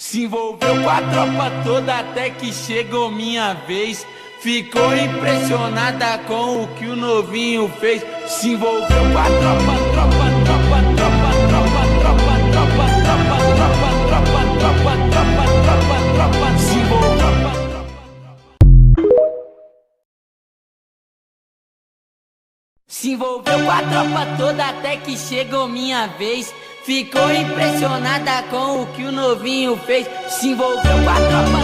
Se envolveu com a tropa toda até que chegou minha vez. Ficou impressionada com o que o novinho fez. Se envolveu com a tropa. Se envolveu com a tropa. Se envolveu com a tropa toda até que chegou minha vez. Ficou impressionada com o que o novinho fez. Se envolveu com a tropa.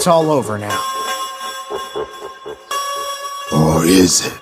It's all over now. Or is it?